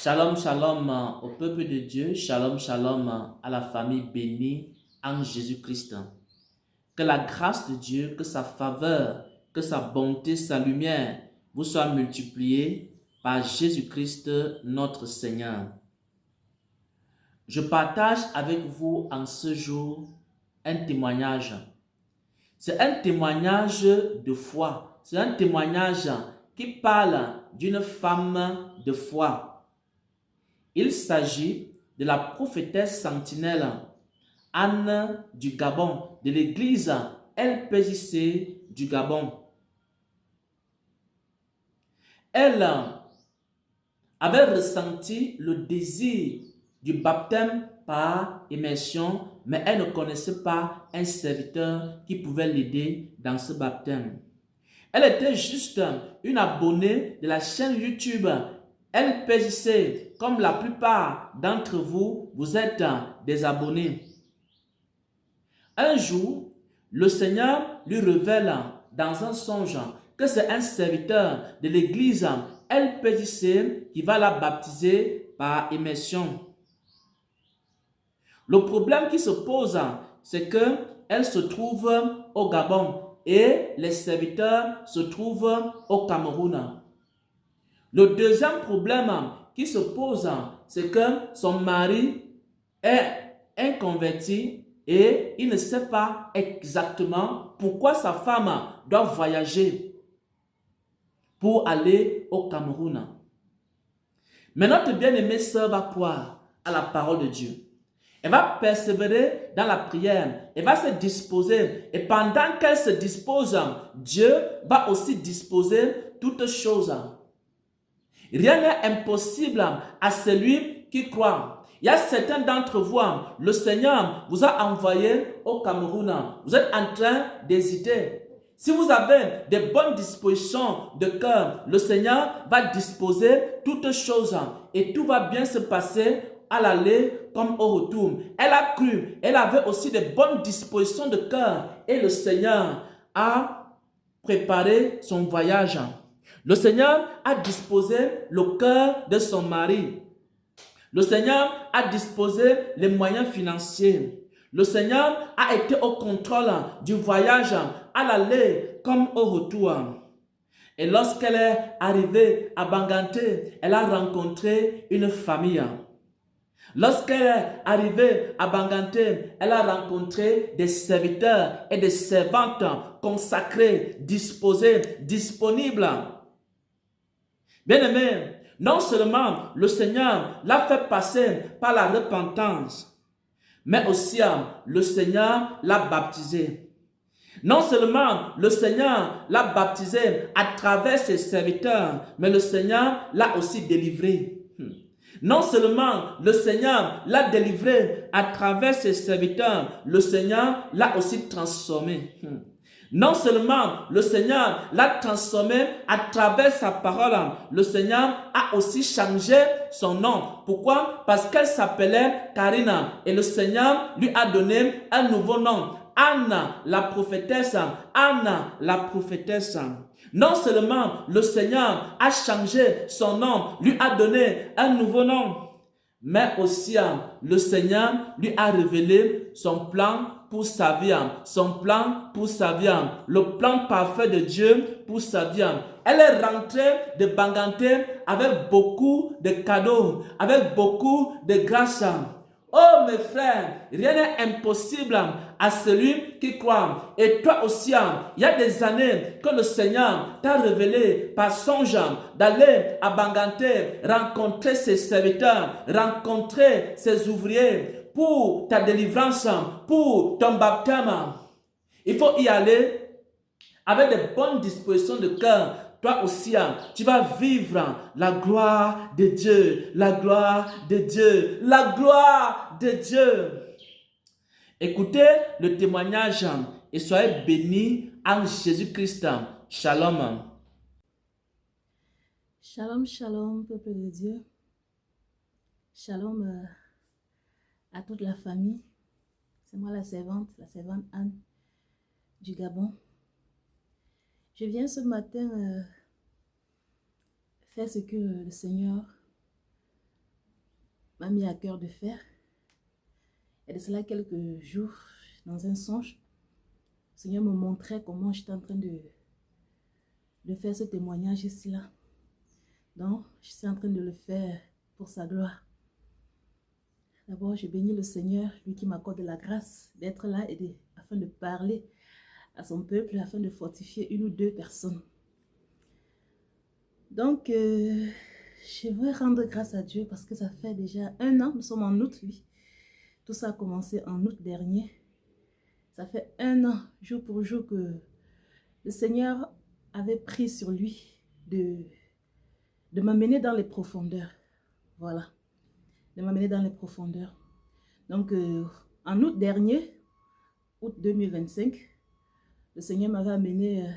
Shalom, shalom au peuple de Dieu, shalom, shalom à la famille bénie en Jésus-Christ. Que la grâce de Dieu, que sa faveur, que sa bonté, sa lumière vous soient multipliées par Jésus-Christ notre Seigneur. Je partage avec vous en ce jour un témoignage. C'est un témoignage de foi. C'est un témoignage qui parle d'une femme de foi. Il s'agit de la prophétesse sentinelle Anne du Gabon, de l'église LPJC du Gabon. Elle avait ressenti le désir du baptême par immersion, mais elle ne connaissait pas un serviteur qui pouvait l'aider dans ce baptême. Elle était juste une abonnée de la chaîne YouTube LPJC, comme la plupart d'entre vous, vous êtes des abonnés. Un jour, le Seigneur lui révèle dans un songe que c'est un serviteur de l'église LPJC qui va la baptiser par immersion. Le problème qui se pose, c'est qu'elle se trouve au Gabon et les serviteurs se trouvent au Cameroun. Le deuxième problème qui se pose, c'est que son mari est inconverti et il ne sait pas exactement pourquoi sa femme doit voyager pour aller au Cameroun. Mais notre bien-aimée sœur va croire à la parole de Dieu. Elle va persévérer dans la prière. Elle va se disposer. Et pendant qu'elle se dispose, Dieu va aussi disposer toutes choses. Rien n'est impossible à celui qui croit. Il y a certains d'entre vous, le Seigneur vous a envoyé au Cameroun. Vous êtes en train d'hésiter. Si vous avez de bonnes dispositions de cœur, le Seigneur va disposer toutes choses et tout va bien se passer à l'aller comme au retour. Elle a cru, elle avait aussi de bonnes dispositions de cœur et le Seigneur a préparé son voyage. Le Seigneur a disposé le cœur de son mari. Le Seigneur a disposé les moyens financiers. Le Seigneur a été au contrôle du voyage à l'aller comme au retour. Et lorsqu'elle est arrivée à Banganté, elle a rencontré une famille. Lorsqu'elle est arrivée à Banganté, elle a rencontré des serviteurs et des servantes consacrés, disposés, disponibles. Bien-aimé, non seulement le Seigneur l'a fait passer par la repentance, mais aussi le Seigneur l'a baptisé. Non seulement le Seigneur l'a baptisé à travers ses serviteurs, mais le Seigneur l'a aussi délivré. Non seulement le Seigneur l'a délivré à travers ses serviteurs, le Seigneur l'a aussi transformé. Non seulement le Seigneur l'a transformé à travers sa parole, le Seigneur a aussi changé son nom. Pourquoi? Parce qu'elle s'appelait Karina et le Seigneur lui a donné un nouveau nom. Anna, la prophétesse. Anna, la prophétesse. Non seulement le Seigneur a changé son nom, lui a donné un nouveau nom, mais aussi le Seigneur lui a révélé son plan pour sa vie, son plan pour sa vie, le plan parfait de Dieu pour sa vie. Elle est rentrée de Banganté avec beaucoup de cadeaux, avec beaucoup de grâce. Oh mes frères, rien n'est impossible à celui qui croit. Et toi aussi, il y a des années que le Seigneur t'a révélé par songe d'aller à Banganté, rencontrer ses serviteurs, rencontrer ses ouvriers pour ta délivrance, pour ton baptême. Il faut y aller avec de bonnes dispositions de cœur. Toi aussi, tu vas vivre la gloire de Dieu, la gloire de Dieu, la gloire de Dieu. Écoutez le témoignage et soyez bénis en Jésus-Christ. Shalom. Shalom, shalom, peuple de Dieu. Shalom à toute la famille. C'est moi la servante Anne du Gabon. Je viens ce matin faire ce que le Seigneur m'a mis à cœur de faire. Et de cela quelques jours, dans un songe, le Seigneur me montrait comment j'étais en train de faire ce témoignage ici-là. Donc, je suis en train de le faire pour sa gloire. D'abord, je bénis le Seigneur, lui qui m'accorde la grâce d'être là et afin de parler à son peuple, afin de fortifier une ou deux personnes. Donc, je veux rendre grâce à Dieu parce que ça fait déjà 1 an, nous sommes en août, oui. Tout ça a commencé en août dernier. Ça fait 1 an, jour pour jour, que le Seigneur avait pris sur lui de m'amener dans les profondeurs. Voilà, de m'amener dans les profondeurs. Donc, en août dernier, août 2025, le Seigneur m'avait amené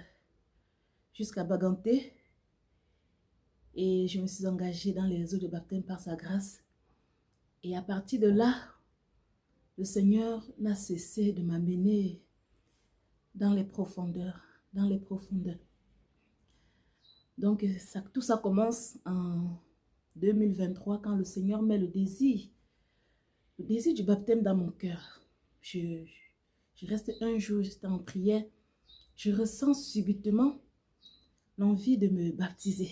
jusqu'à Baganté et je me suis engagée dans les eaux de baptême par sa grâce. Et à partir de là, le Seigneur n'a cessé de m'amener dans les profondeurs, dans les profondeurs. Donc, tout ça commence en 2023 quand le Seigneur met le désir du baptême dans mon cœur. Je reste un jour, j'étais en prière, je ressens subitement l'envie de me baptiser.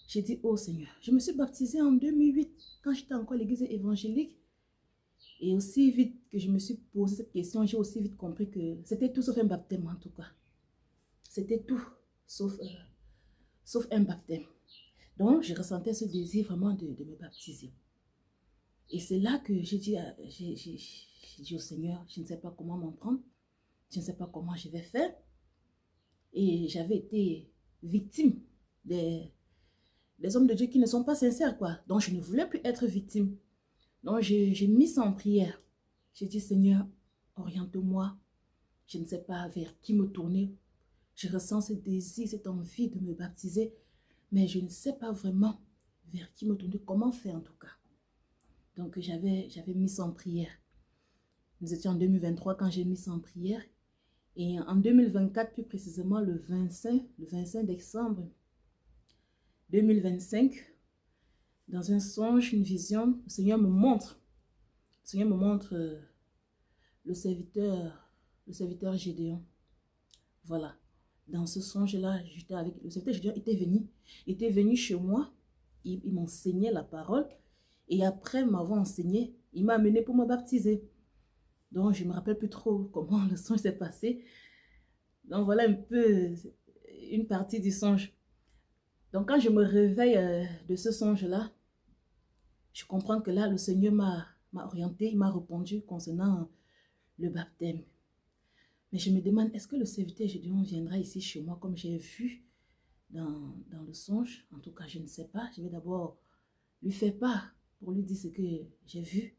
J'ai dit, oh Seigneur, je me suis baptisée en 2008 quand j'étais encore à l'église évangélique. Et aussi vite que je me suis posé cette question, j'ai aussi vite compris que c'était tout sauf un baptême en tout cas. C'était tout sauf un baptême. Donc, je ressentais ce désir vraiment de me baptiser. Et c'est là que j'ai dit au Seigneur, je ne sais pas comment m'en prendre, je ne sais pas comment je vais faire. Et j'avais été victime des hommes de Dieu qui ne sont pas sincères, quoi. Donc, je ne voulais plus être victime. Donc, j'ai mis ça en prière. J'ai dit, Seigneur, oriente-moi. Je ne sais pas vers qui me tourner. Je ressens ce désir, cette envie de me baptiser, mais je ne sais pas vraiment vers qui me tourner, comment faire en tout cas. Donc, j'avais mis ça en prière. Nous étions en 2023 quand j'ai mis ça en prière. Et en 2024, plus précisément le 25 décembre 2025, dans un songe, une vision, le Seigneur me montre le serviteur Gédéon. Voilà. Dans ce songe-là, j'étais avec le serviteur Gédéon, était venu chez moi, il m'enseignait la parole, et après m'avoir enseigné, il m'a amené pour me baptiser. Donc, je ne me rappelle plus trop comment le songe s'est passé. Donc, voilà un peu une partie du songe. Donc, quand je me réveille de ce songe-là, je comprends que là, le Seigneur m'a orienté, il m'a répondu concernant le baptême. Mais je me demande, est-ce que le serviteur Gédéon viendra ici chez moi comme j'ai vu dans le songe? En tout cas, je ne sais pas. Je vais d'abord lui faire part pour lui dire ce que j'ai vu.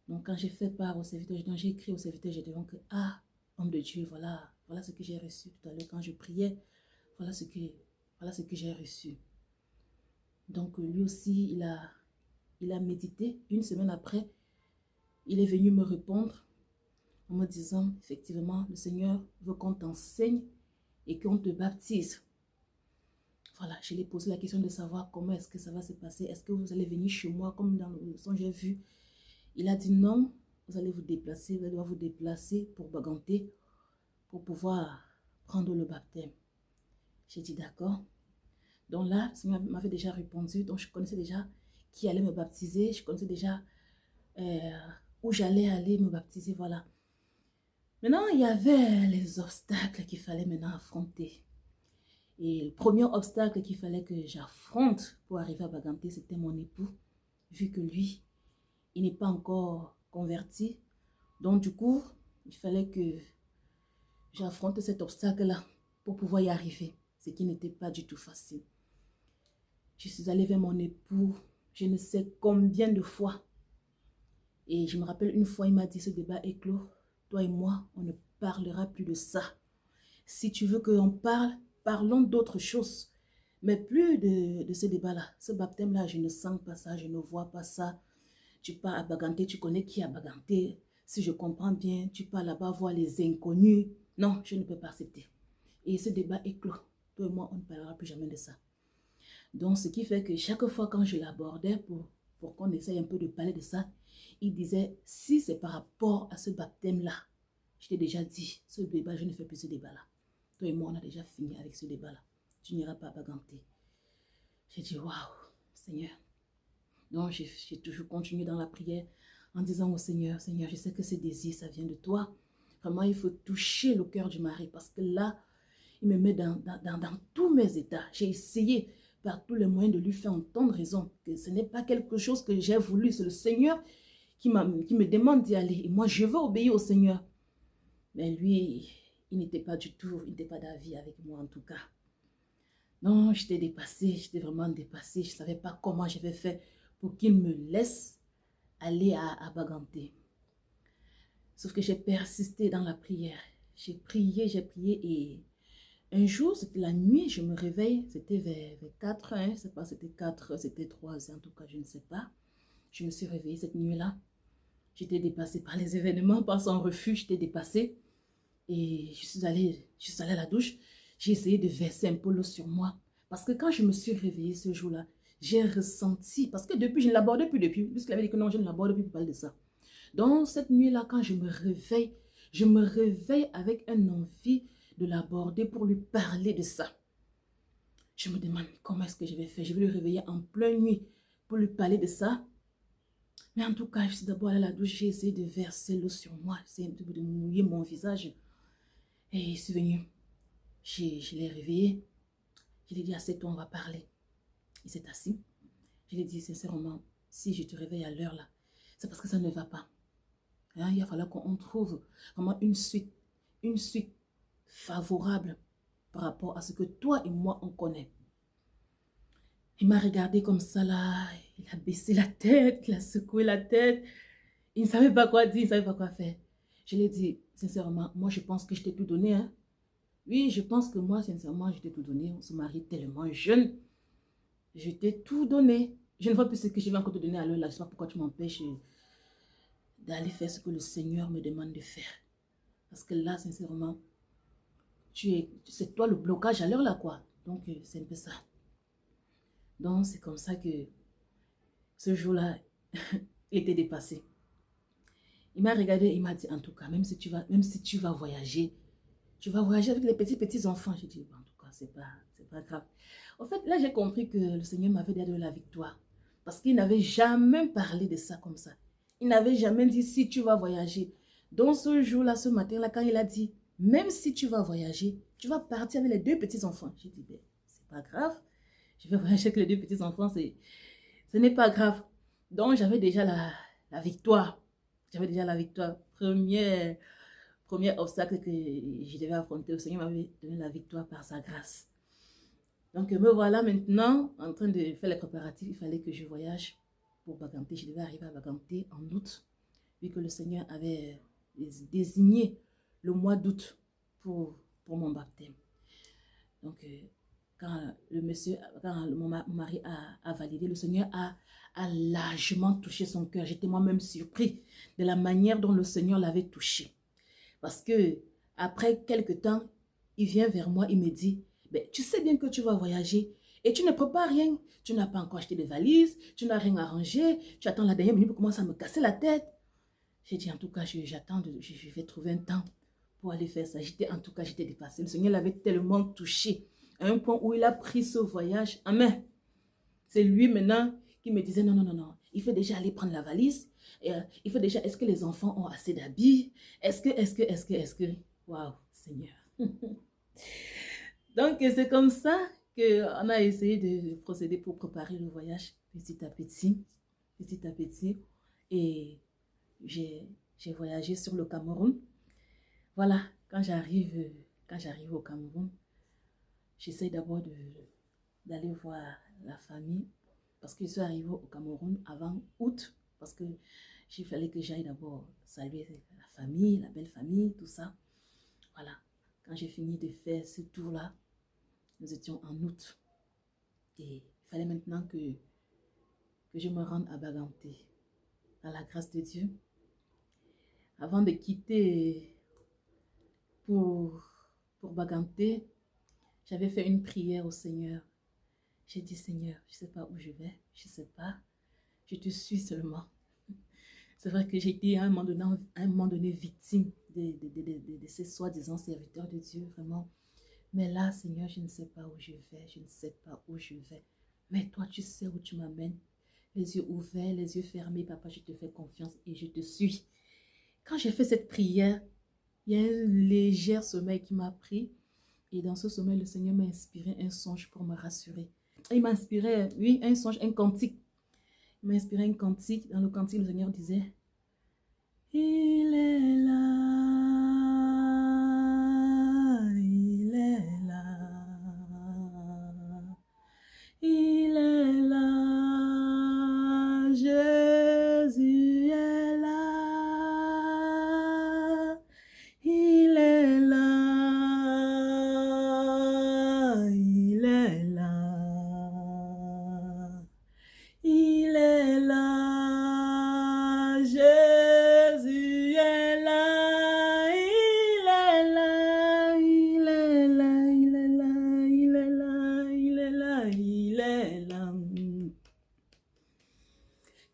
Donc, quand j'ai fait part au serviteur Gédéon, j'ai écrit au serviteur Gédéon que, ah, homme de Dieu, voilà ce que j'ai reçu tout à l'heure quand je priais. Voilà ce que j'ai reçu. Donc, lui aussi, il a médité. Une semaine après, il est venu me répondre en me disant, effectivement, le Seigneur veut qu'on t'enseigne et qu'on te baptise. Voilà, je lui ai posé la question de savoir comment est-ce que ça va se passer. Est-ce que vous allez venir chez moi comme dans le son j'ai vu? Il a dit non, vous allez vous déplacer, vous allez devoir vous déplacer pour Baganté pour pouvoir prendre le baptême. J'ai dit d'accord. Donc là, le Seigneur m'avait déjà répondu, donc je connaissais déjà qui allait me baptiser, je connaissais déjà où j'allais aller me baptiser, voilà. Maintenant, il y avait les obstacles qu'il fallait maintenant affronter. Et le premier obstacle qu'il fallait que j'affronte pour arriver à Baganté, c'était mon époux, vu que lui, il n'est pas encore converti. Donc du coup, il fallait que j'affronte cet obstacle-là pour pouvoir y arriver, ce qui n'était pas du tout facile. Je suis allée vers mon époux, je ne sais combien de fois. Et je me rappelle une fois, il m'a dit, ce débat est clos. Toi et moi, on ne parlera plus de ça. Si tu veux qu'on parle, parlons d'autre chose. Mais plus de ce débat-là. Ce baptême-là, je ne sens pas ça, je ne vois pas ça. Tu pars à Baganté, tu connais qui est à Baganté. Si je comprends bien, tu pars là-bas voir les inconnus. Non, je ne peux pas accepter. Et ce débat est clos. Toi et moi, on ne parlera plus jamais de ça. Donc, ce qui fait que chaque fois quand je l'abordais pour pour qu'on essaye un peu de parler de ça. Il disait, si c'est par rapport à ce baptême-là, je t'ai déjà dit, ce débat, je ne fais plus ce débat-là. Toi et moi, on a déjà fini avec ce débat-là. Tu n'iras pas à Baganté. J'ai dit, waouh, Seigneur. Donc, j'ai toujours continué dans la prière en disant au Seigneur, Seigneur, je sais que ce désir, ça vient de toi. Vraiment, il faut toucher le cœur du mari parce que là, il me met dans tous mes états. J'ai essayé par tous les moyens de lui faire entendre raison, que ce n'est pas quelque chose que j'ai voulu, c'est le Seigneur qui me demande d'y aller. Et moi, je veux obéir au Seigneur. Mais lui, il n'était pas du tout, il n'était pas d'avis avec moi en tout cas. Non, j'étais dépassée, j'étais vraiment dépassée. Je ne savais pas comment je vais faire pour qu'il me laisse aller à Baganté. Sauf que j'ai persisté dans la prière. J'ai prié et un jour, c'était la nuit, je me réveille, c'était vers 4 heures, je ne sais pas, c'était 4 heures, c'était 3 heures, en tout cas, je ne sais pas. Je me suis réveillée cette nuit-là. J'étais dépassée par les événements, par son refus, j'étais dépassée. Et je suis allée à la douche. J'ai essayé de verser un peu l'eau sur moi. Parce que quand je me suis réveillée ce jour-là, j'ai ressenti, parce que depuis, je ne l'abordais plus depuis, puisqu'il avait dit que non, je ne l'aborde plus pour parler de ça. Donc, cette nuit-là, quand je me réveille avec un envie de l'aborder pour lui parler de ça. Je me demande comment est-ce que je vais faire. Je vais le réveiller en pleine nuit pour lui parler de ça. Mais en tout cas, je suis d'abord allée à la douche, j'ai essayé de verser l'eau sur moi, j'ai essayé de mouiller mon visage. Et je suis venue. Je l'ai réveillé. Je lui ai dit, assieds-toi, on va parler. Il s'est assis. Je lui ai dit, sincèrement, si je te réveille à l'heure là, c'est parce que ça ne va pas. Hein, il va falloir qu'on trouve vraiment une suite favorable par rapport à ce que toi et moi, on connaît. Il m'a regardé comme ça là, il a baissé la tête, il a secoué la tête. Il ne savait pas quoi dire, il ne savait pas quoi faire. Je lui ai dit, sincèrement, moi je pense que je t'ai tout donné. Hein. Oui, je pense que moi, sincèrement, je t'ai tout donné. On se marie tellement jeune. Je t'ai tout donné. Je ne vois plus ce que je vais encore te donner à l'heure là. Je ne sais pas pourquoi tu m'empêches d'aller faire ce que le Seigneur me demande de faire. Parce que là, sincèrement, c'est toi le blocage à l'heure là, quoi. Donc, c'est un peu ça. Donc, c'est comme ça que ce jour-là, il était dépassé. Il m'a regardé, il m'a dit, en tout cas, même si tu vas voyager, tu vas voyager avec les petits enfants. J'ai dit, en tout cas, c'est pas grave. En fait, là, j'ai compris que le Seigneur m'avait donné la victoire. Parce qu'il n'avait jamais parlé de ça comme ça. Il n'avait jamais dit, si tu vas voyager. Donc, ce jour-là, ce matin-là, quand il a dit, même si tu vas voyager, tu vas partir avec les 2 petits-enfants. J'ai dit, ben, c'est pas grave. Je vais voyager avec les 2 petits-enfants, ce n'est pas grave. Donc, j'avais déjà la victoire. J'avais déjà la victoire. Premier obstacle que je devais affronter, le Seigneur m'avait donné la victoire par sa grâce. Donc, me voilà maintenant en train de faire les préparatifs. Il fallait que je voyage pour Baganté. Je devais arriver à Baganté en août, vu que le Seigneur avait désigné le mois d'août pour mon baptême. Donc, quand mon mari a validé, le Seigneur a largement touché son cœur. J'étais moi-même surpris de la manière dont le Seigneur l'avait touché. Parce que après quelques temps, il vient vers moi, il me dit, ben, tu sais bien que tu vas voyager et tu ne prépares rien. Tu n'as pas encore acheté de valises, tu n'as rien arrangé, tu attends la dernière minute pour commencer à me casser la tête. J'ai dit, en tout cas, j'attends, je vais trouver un temps pour aller faire ça. En tout cas, j'étais dépassée. Le Seigneur l'avait tellement touché à un point où il a pris ce voyage en main. C'est lui maintenant qui me disait, non, non, non, non, il faut déjà aller prendre la valise. Il faut déjà, est-ce que les enfants ont assez d'habits? Est-ce que, waouh, Seigneur. Donc, c'est comme ça qu'on a essayé de procéder pour préparer le voyage petit à petit. Et j'ai voyagé sur le Cameroun. Voilà, quand j'arrive au Cameroun, j'essaie d'abord d'aller voir la famille parce que je suis arrivée au Cameroun avant août parce que il fallait que j'aille d'abord saluer la famille, la belle famille, tout ça. Voilà, quand j'ai fini de faire ce tour-là, nous étions en août et il fallait maintenant que je me rende à Baganté. Par la grâce de Dieu, avant de quitter pour Baganté, j'avais fait une prière au Seigneur. J'ai dit, Seigneur, je ne sais pas où je vais, je ne sais pas. Je te suis seulement. C'est vrai que j'ai été à un moment donné victime de ces soi-disant serviteurs de Dieu, vraiment. Mais là, Seigneur, je ne sais pas où je vais, je ne sais pas où je vais. Mais toi, tu sais où tu m'amènes. Les yeux ouverts, les yeux fermés, papa, je te fais confiance et je te suis. Quand j'ai fait cette prière, il y a un léger sommeil qui m'a pris. Et dans ce sommeil, le Seigneur m'a inspiré un songe pour me rassurer. Il m'a inspiré, oui, un songe, un cantique. Il m'a inspiré un cantique. Dans le cantique, le Seigneur disait, il est là, il est là, il est là, Jésus est là, il est là, il est là. Il est là, Jésus est là, il est là, il est là, il est là, il est là, il est là, il est là.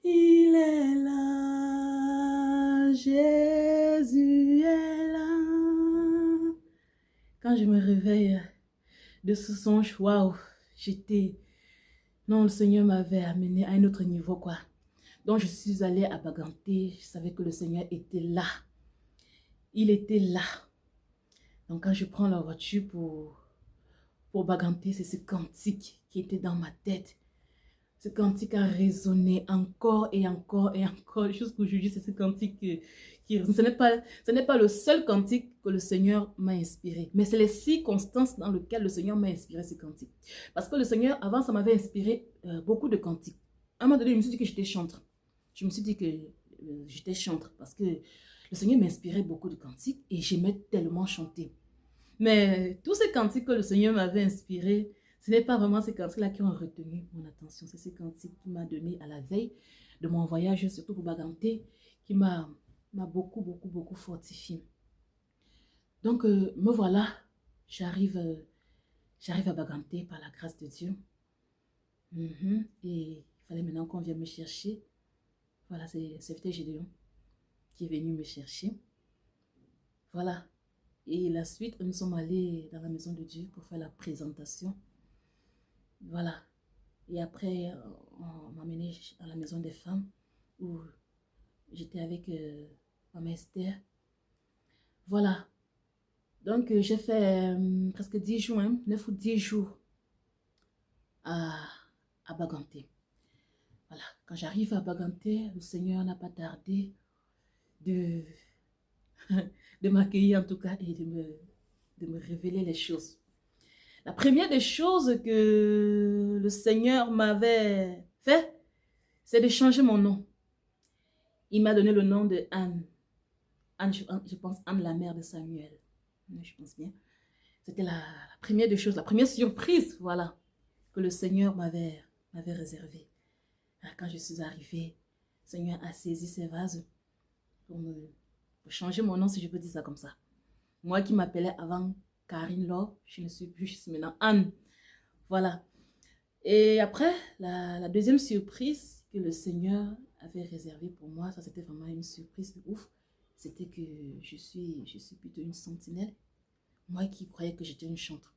Il est là, Jésus est là. Quand je me réveille de ce songe, waouh, j'étais... Non, le Seigneur m'avait amené à un autre niveau, quoi. Donc, je suis allée à Baganté. Je savais que le Seigneur était là. Il était là. Donc, quand je prends la voiture pour Baganté, c'est ce cantique qui était dans ma tête. Ce cantique a résonné encore et encore et encore. Jusqu'aujourd'hui, c'est ce cantique qui ce n'est pas le seul cantique que le Seigneur m'a inspiré. Mais c'est les circonstances dans lesquelles le Seigneur m'a inspiré ce cantique. Parce que le Seigneur, avant, ça m'avait inspiré beaucoup de cantiques. À un moment donné, je me suis dit que j'étais chantre. Je me suis dit que j'étais chantre parce que le Seigneur m'inspirait beaucoup de cantiques et j'aimais tellement chanter. Mais tous ces cantiques que le Seigneur m'avait inspirés, ce n'est pas vraiment ces cantiques-là qui ont retenu mon attention. C'est ces cantiques qui m'a donné à la veille de mon voyage, surtout pour Baganté, qui m'a beaucoup fortifié. Donc, me voilà, j'arrive à Baganté par la grâce de Dieu. Et il fallait maintenant qu'on vienne me chercher. Voilà, c'était Gédéon qui est venu me chercher. Voilà. Et la suite, nous sommes allés dans la maison de Dieu pour faire la présentation. Voilà. Et après, on m'a amené à la maison des femmes où j'étais avec Maman Esther. Voilà. Donc, j'ai fait presque 10 jours, 9 ou 10 jours à Baganté. Voilà. Quand j'arrive à Baganté, le Seigneur n'a pas tardé de m'accueillir en tout cas et de me révéler les choses. La première des choses que le Seigneur m'avait fait, c'est de changer mon nom. Il m'a donné le nom de Anne. Anne, je pense Anne, la mère de Samuel. Je pense bien. C'était la première des choses, la première surprise, voilà, que le Seigneur m'avait réservée. Quand je suis arrivée, le Seigneur a saisi ses vases pour changer mon nom, si je peux dire ça comme ça. Moi qui m'appelais avant Karine Laure, je ne suis plus, je suis maintenant Anne. Voilà. Et après, la deuxième surprise que le Seigneur avait réservée pour moi, ça c'était vraiment une surprise de ouf, c'était que je suis plutôt une sentinelle. Moi qui croyais que j'étais une chanteuse.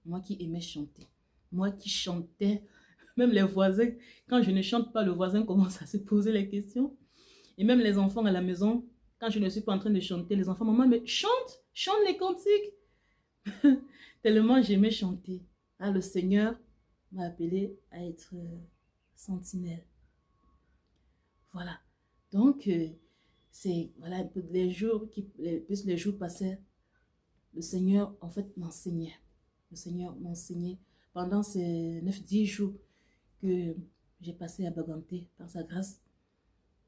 Moi qui aimais chanter. Moi qui chantais. Même les voisins, quand je ne chante pas, le voisin commence à se poser les questions. Et même les enfants à la maison, quand je ne suis pas en train de chanter, les enfants, maman, mais chante les cantiques. Tellement j'aimais chanter. Ah, le Seigneur m'a appelé à être sentinelle. Voilà. Donc, c'est, voilà, les jours passaient, le Seigneur, en fait, m'enseignait. Le Seigneur m'enseignait pendant ces 9-10 jours que j'ai passé à Baganté, par sa grâce.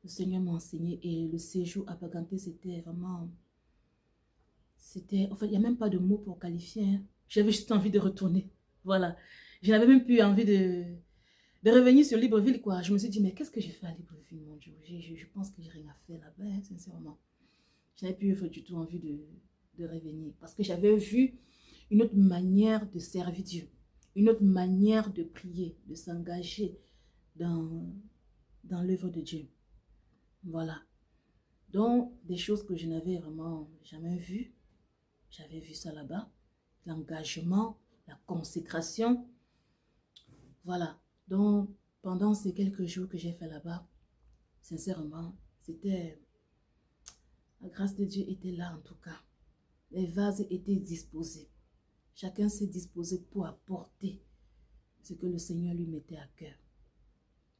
Le Seigneur m'a enseigné et le séjour à Baganté, c'était vraiment... en fait, il n'y a même pas de mots pour qualifier. Hein. J'avais juste envie de retourner. Voilà. Je n'avais même plus envie de revenir sur Libreville, quoi. Je me suis dit, mais qu'est-ce que j'ai fait à Libreville, mon Dieu? Je pense que j'ai rien à faire là-bas, hein, sincèrement. Je n'avais plus du tout envie de revenir. Parce que j'avais vu une autre manière de servir Dieu. Une autre manière de prier, de s'engager dans dans l'œuvre de Dieu. Voilà. Donc, des choses que je n'avais vraiment jamais vues. J'avais vu ça là-bas. L'engagement, la consécration. Voilà. Donc, pendant ces quelques jours que j'ai fait là-bas, sincèrement, c'était... La grâce de Dieu était là en tout cas. Les vases étaient disposés. Chacun s'est disposé pour apporter ce que le Seigneur lui mettait à cœur.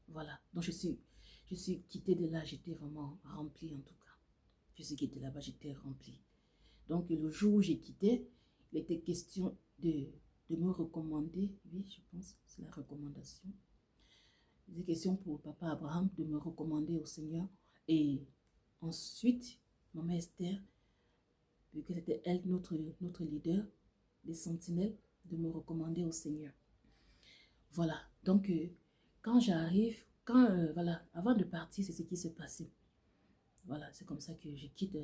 Voilà. Donc, je suis quittée de là. J'étais vraiment remplie en tout cas. Je suis quittée là-bas. J'étais remplie. Donc, le jour où j'ai quitté, il était question de me recommander. Oui, je pense que c'est la recommandation. Il était question pour papa Abraham de me recommander au Seigneur. Et ensuite, maman Esther, vu que c'était elle, notre leader des sentinelles, de me recommander au Seigneur. Voilà. Donc, quand j'arrive, voilà, avant de partir, c'est ce qui s'est passé. Voilà, c'est comme ça que je quitte